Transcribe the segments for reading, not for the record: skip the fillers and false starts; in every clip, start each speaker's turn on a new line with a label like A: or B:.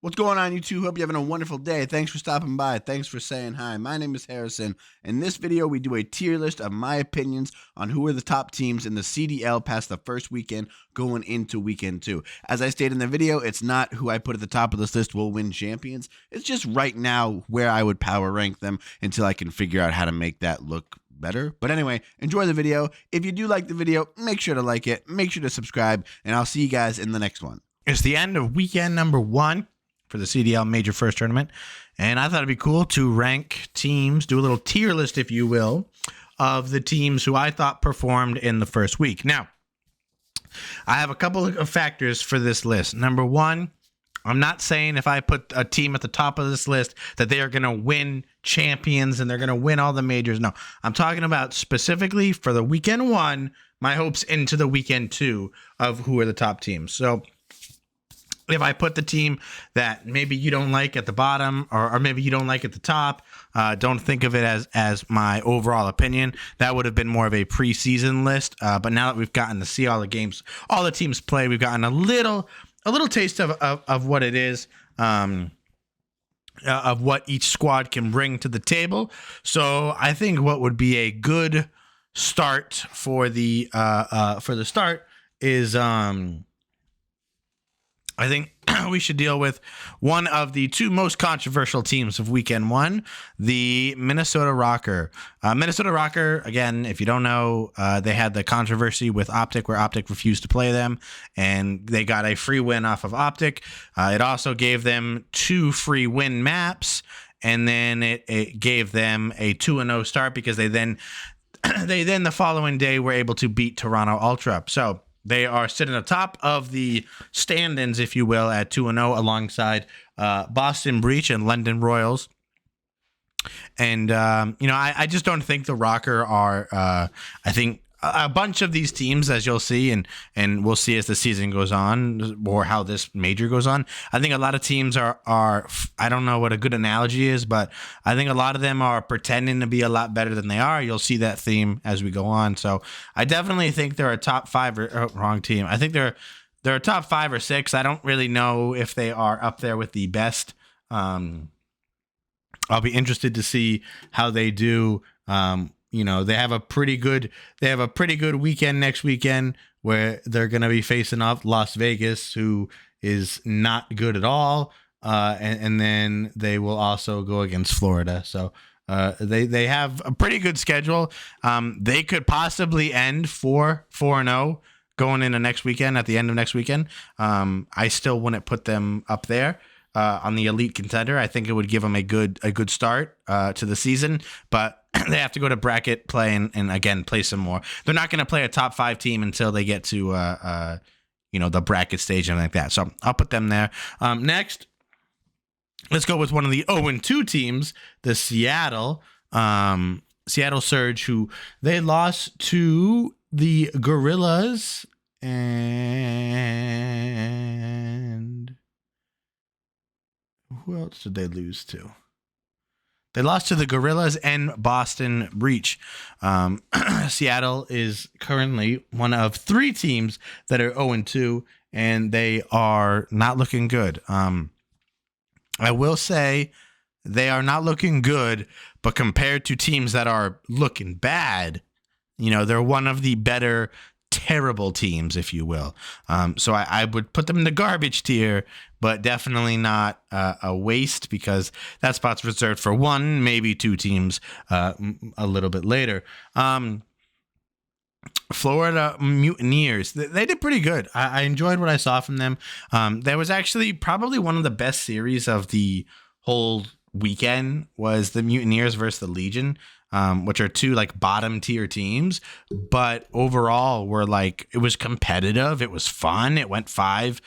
A: What's going on, YouTube? Hope you're having a wonderful day. Thanks for stopping by. Thanks for saying hi. My name is Harrison. In this video, we do a tier list of my opinions on who are the top teams in the CDL past the first weekend going into weekend 2. As I stated in the video, it's not who I put at the top of this list will win champions. It's just right now where I would power rank them until I can figure out how to make that look better. But anyway, enjoy the video. If you do like the video, make sure to like it, make sure to subscribe, and I'll see you guys in the next one.
B: It's the end of weekend number 1 for the CDL Major First Tournament, and I thought it'd be cool to rank teams, do a little tier list, if you will, of the teams who I thought performed in the first week. Now, I have a couple of factors for this list. Number one, I'm not saying if I put a team at the top of this list that they are going to win champions and they're going to win all the majors. No, I'm talking about specifically for the weekend 1, my hopes into the weekend 2 of who are the top teams. So if I put the team that maybe you don't like at the bottom or maybe you don't like at the top, don't think of it as my overall opinion. That would have been more of a preseason list. But now that we've gotten to see all the games, all the teams play, we've gotten a little taste of what it is, of what each squad can bring to the table. So I think what would be a good start for the start is I think we should deal with one of the 2 most controversial teams of weekend 1, the Minnesota Rocker. Minnesota Rocker, again, if you don't know, they had the controversy with Optic where Optic refused to play them, and they got a free win off of Optic. It also gave them 2 free win maps, and then it gave them a 2-0 start because they then the following day were able to beat Toronto Ultra. So they are sitting atop of the standings, if you will, at 2-0 alongside Boston Breach and London Royals. And, I just don't think the Rocker are, I think a bunch of these teams, as you'll see, and we'll see as the season goes on or how this major goes on. I think a lot of teams are I don't know what a good analogy is, but I think a lot of them are pretending to be a lot better than they are. You'll see that theme as we go on. So I definitely think they're a top 5 wrong team. I think they're a top 5 or 6. I don't really know if they are up there with the best. I'll be interested to see how they do. They have a pretty good weekend next weekend where they're going to be facing off Las Vegas, who is not good at all. And then they will also go against Florida. So they have a pretty good schedule. They could possibly end 4-0 going into next weekend, at the end of next weekend. I still wouldn't put them up there on the elite contender. I think it would give them a good start to the season, but they have to go to bracket play and again play some more. They're not going to play a top 5 team until they get to the bracket stage and like that. So I'll put them there. Next, let's go with one of the 0-2 teams, the Seattle Surge, who they lost to the Gorillas and who else did they lose to? They lost to the Gorillas and Boston Breach. Seattle is currently one of 3 teams that are 0-2, and they are not looking good. I will say they are not looking good, but compared to teams that are looking bad, they're one of the better terrible teams, if you will. So I would put them in the garbage tier, but definitely not a waste, because that spot's reserved for 1, maybe 2 teams a little bit later. Florida Mutineers, they did pretty good. I enjoyed what I saw from them. There was actually probably one of the best series of the whole weekend was the Mutineers versus the Legion. Which are 2 like bottom tier teams, but overall it was competitive. It was fun. It went 5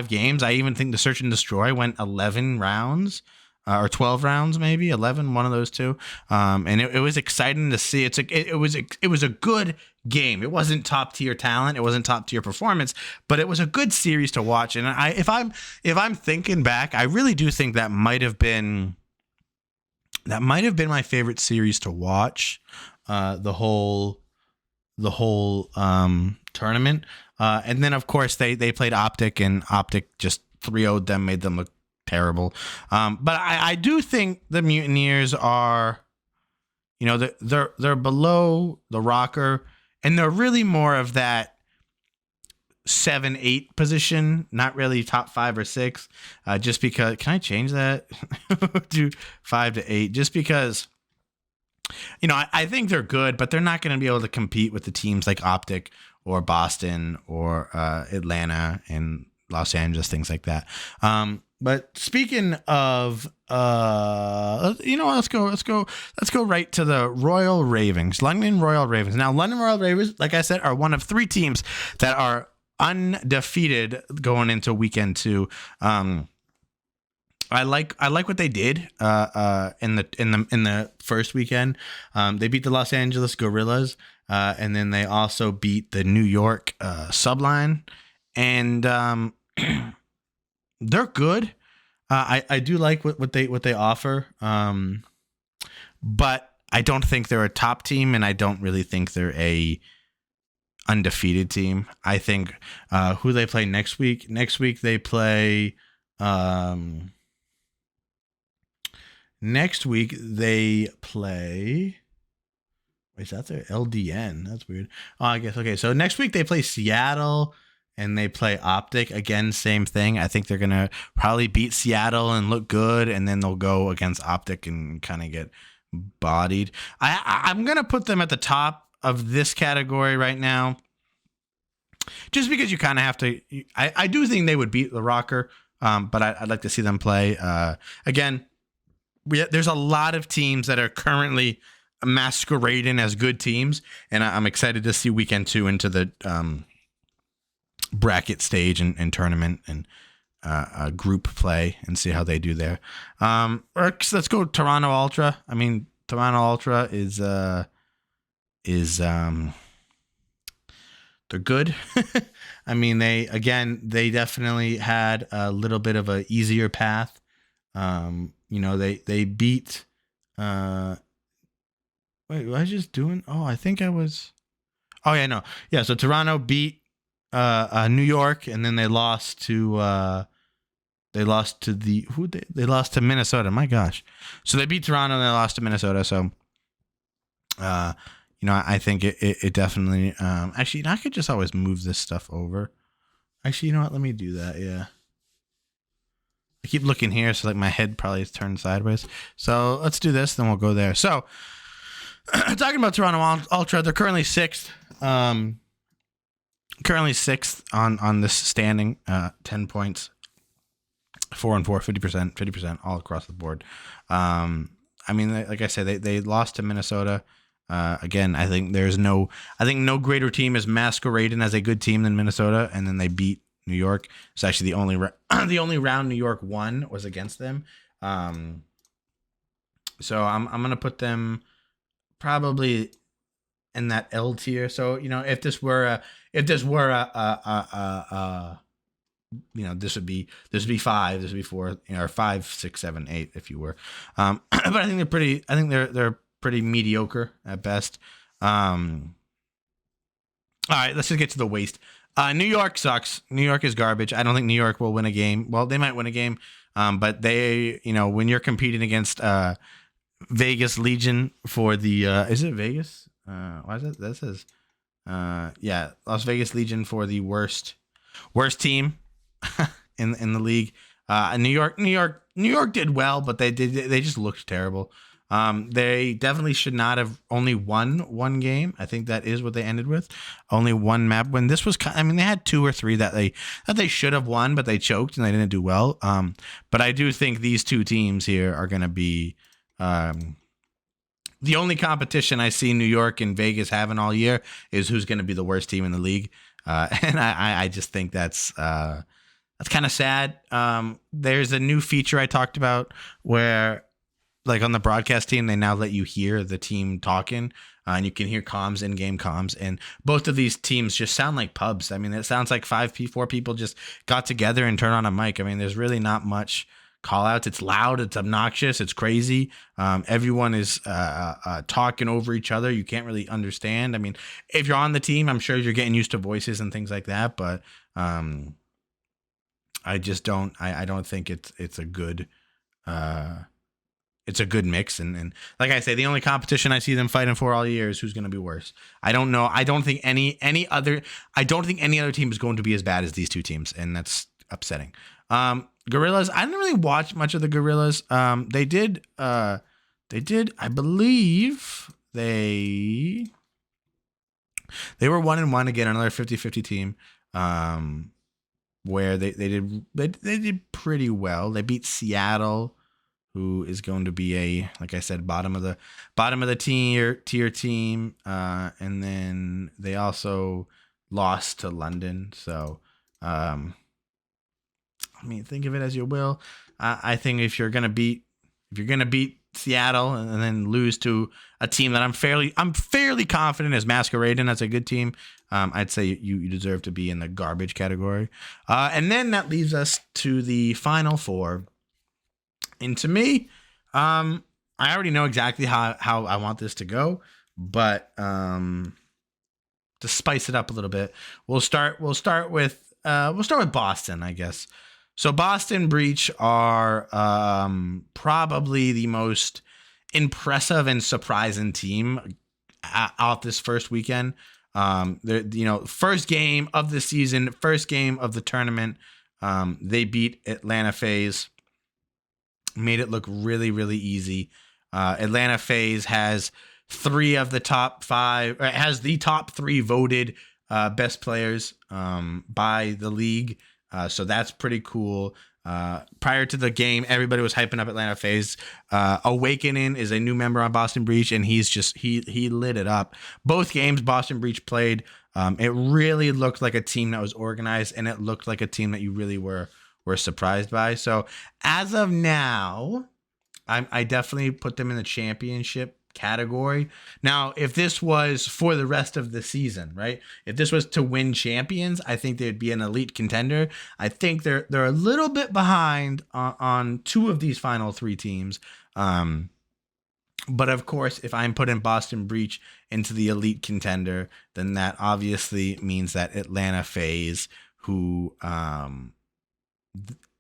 B: games. I even think the Search and Destroy went 11 rounds or 12 rounds, maybe 11, one of those 2. And it was exciting to see. It was a good game. It wasn't top tier talent. It wasn't top tier performance, but it was a good series to watch. And if I'm thinking back, I really do think that might have been my favorite series to watch, the whole tournament. And then of course they played Optic, and Optic just 3-0'd them, made them look terrible. But I do think the Mutineers are, they're below the Rocker, and they're really more of that 7-8 position, not really top 5 or 6. Just because, can I change that to 5 to 8? Just because, I think they're good, but they're not going to be able to compete with the teams like Optic or Boston or Atlanta and Los Angeles, things like that. But speaking of, let's go right to the Royal Ravens, London Royal Ravens. Now, London Royal Ravens, like I said, are one of 3 teams that are undefeated going into weekend 2. I like what they did in the first weekend. They beat the Los Angeles Gorillas, and then they also beat the New York Subline, and they're good. I do like what they offer, but I don't think they're a top team, and I don't really think they're a undefeated team. I think who they play next week. Next week they play. Next week they play. Wait, is that their LDN? That's weird. Oh, I guess okay. So next week they play Seattle and they play Optic again. Same thing. I think they're gonna probably beat Seattle and look good, and then they'll go against Optic and kind of get bodied. I'm gonna put them at the top of this category right now, just because you kind of have to. I do think they would beat the Rocker, but I'd like to see them play again. There's a lot of teams that are currently masquerading as good teams, and I'm excited to see weekend 2 into the bracket stage and tournament and group play and see how they do there. Let's go Toronto Ultra. I mean, Toronto Ultra is they're good. I mean, they definitely had a little bit of a easier path. They beat wait, was I just doing? Oh, I think I was. Oh yeah, no. Yeah, so Toronto beat New York, and then they lost to they lost to Minnesota. My gosh. So they beat Toronto and they lost to Minnesota. So I think it definitely actually, I could just always move this stuff over. Actually, you know what? Let me do that. Yeah. I keep looking here, so like my head probably is turned sideways. So let's do this, then we'll go there. So talking about Toronto Ultra, they're currently 6th. Currently 6th on this standing, 10 points, 4-4, 50% all across the board. I mean, like I said, they lost to Minnesota. Again, I think no greater team is masquerading as a good team than Minnesota, and then they beat New York. It's actually the only round New York won was against them. So I'm gonna put them probably in that L tier. So if this were a this would be 5, this would be 4, or 5, 6, 7, 8 if you were. But I think they're pretty mediocre at best. All right, let's just get to the waste. New York sucks. New York is garbage. I don't think New York will win a game. Well, they might win a game, but they, when you're competing against Vegas Legion for the, is it Vegas? Why is it? That says, Las Vegas Legion for the worst team in the league. New York did well, but they just looked terrible. They definitely should not have only won one game. I think that is what they ended with. Only one map win. This was, they had 2 or 3 that they should have won, but they choked and they didn't do well. But I do think these 2 teams here are going to be the only competition I see New York and Vegas having all year is who's going to be the worst team in the league. And I just think that's kind of sad. There's a new feature I talked about where, like on the broadcast team, they now let you hear the team talking, and you can hear comms, in-game comms, and both of these teams just sound like pubs. I mean, it sounds like 4 people just got together and turned on a mic. I mean, there's really not much call outs. It's loud, it's obnoxious, it's crazy. Everyone is talking over each other. You can't really understand. I mean, if you're on the team, I'm sure you're getting used to voices and things like that, but I just don't. I don't think it's a good. It's a good mix, and like I say, the only competition I see them fighting for all year is who's going to be worse. I don't know. I don't think any other. I don't think any other team is going to be as bad as these two teams, and that's upsetting. Gorillas. I didn't really watch much of the Gorillas. They did. They did. I believe they were 1-1 again, another 50-50 team. Where they did pretty well. They beat Seattle, who is going to be a, like I said, bottom of the tier team. And then they also lost to London. So, I mean, think of it as you will. I think if you're gonna beat Seattle and then lose to a team that I'm fairly confident is masquerading as a good team, I'd say you deserve to be in the garbage category. And then that leaves us to the final four. And to me, I already know exactly how I want this to go, but to spice it up a little bit, we'll start with Boston, I guess. So Boston Breach are probably the most impressive and surprising team out this first weekend. First game of the season, first game of the tournament. They beat Atlanta FaZe, made it look really, really easy. Atlanta FaZe has three of the top five, has the top three voted best players by the league. So that's pretty cool. Prior to the game, everybody was hyping up Atlanta FaZe. Awakening is a new member on Boston Breach, and he lit it up. Both games Boston Breach played, it really looked like a team that was organized, and it looked like a team that you really were surprised by. So as of now, I definitely put them in the championship category. Now, if this was for the rest of the season, right? If this was to win champions, I think they'd be an elite contender. I think they're a little bit behind on two of these final three teams. But of course, if I'm putting Boston Breach into the elite contender, then that obviously means that Atlanta FaZe, who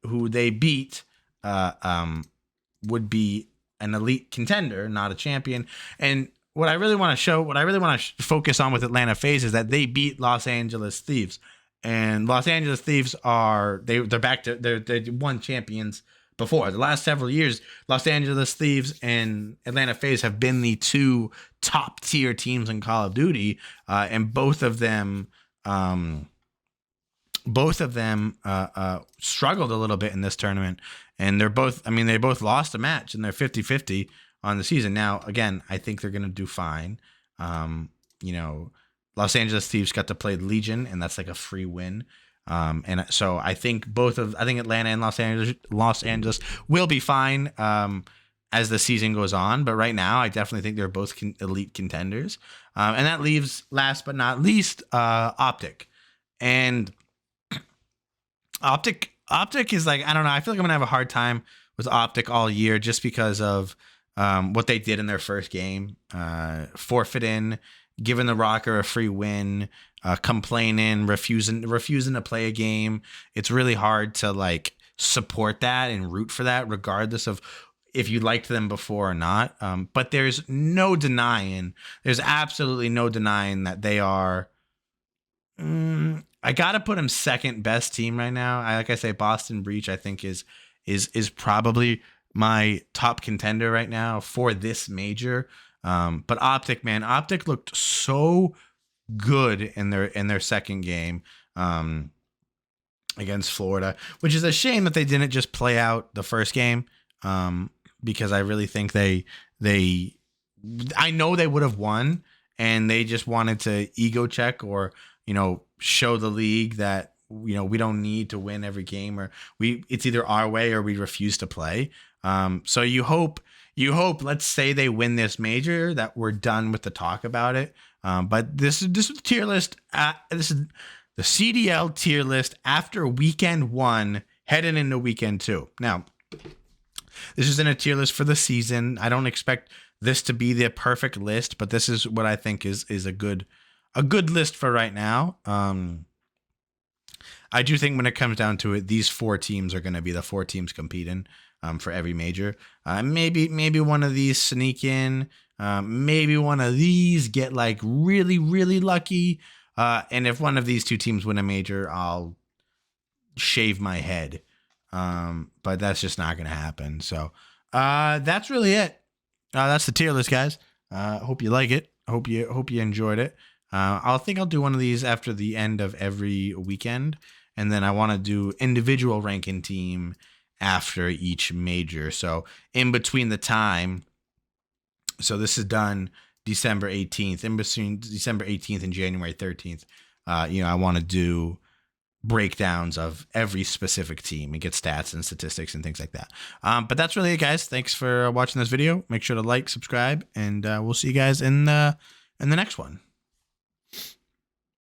B: they beat, would be an elite contender, not a champion. And what I really want to focus on with Atlanta FaZe is that they beat Los Angeles Thieves, and Los Angeles Thieves they're back to they won champions before. The last several years, Los Angeles Thieves and Atlanta FaZe have been the two top tier teams in Call of Duty, and both of them struggled a little bit in this tournament, and they both lost a match, and they're 50-50 on the season. Now, again, I think they're going to do fine. Los Angeles Thieves got to play Legion, and that's like a free win. And so I think Atlanta and Los Angeles will be fine as the season goes on. But right now, I definitely think they're both elite contenders. And that leaves, last but not least, Optic. And Optic is like, I don't know. I feel like I'm gonna have a hard time with Optic all year just because of what they did in their first game, forfeiting, giving the Rocker a free win, complaining, refusing to play a game. It's really hard to like support that and root for that, regardless of if you liked them before or not. But there's absolutely no denying that they are. I gotta put them second best team right now. Like I say, Boston Breach I think is probably my top contender right now for this major. But Optic looked so good in their second game against Florida, which is a shame that they didn't just play out the first game, because I really think I know they would have won, and they just wanted to ego check or show the league that we don't need to win every game, or it's either our way or we refuse to play. So you hope, let's say they win this major, that we're done with the talk about it. But this is the tier list. This is the CDL tier list after weekend 1, heading into weekend 2. Now, this is in a tier list for the season. I don't expect this to be the perfect list, but this is what I think is a good list for right now. I do think when it comes down to it, these 4 teams are going to be the 4 teams competing for every major. Maybe one of these sneak in. Maybe one of these get like really, really lucky. And if one of these 2 teams win a major, I'll shave my head. But that's just not going to happen. So that's really it. That's the tier list, guys. Hope you like it. Hope you enjoyed it. I'll do one of these after the end of every weekend, and then I want to do individual ranking team after each major. So in between the time, so this is done December 18th. In between December 18th and January 13th, I want to do breakdowns of every specific team and get stats and statistics and things like that. But that's really it, guys. Thanks for watching this video. Make sure to like, subscribe, and we'll see you guys in the next one.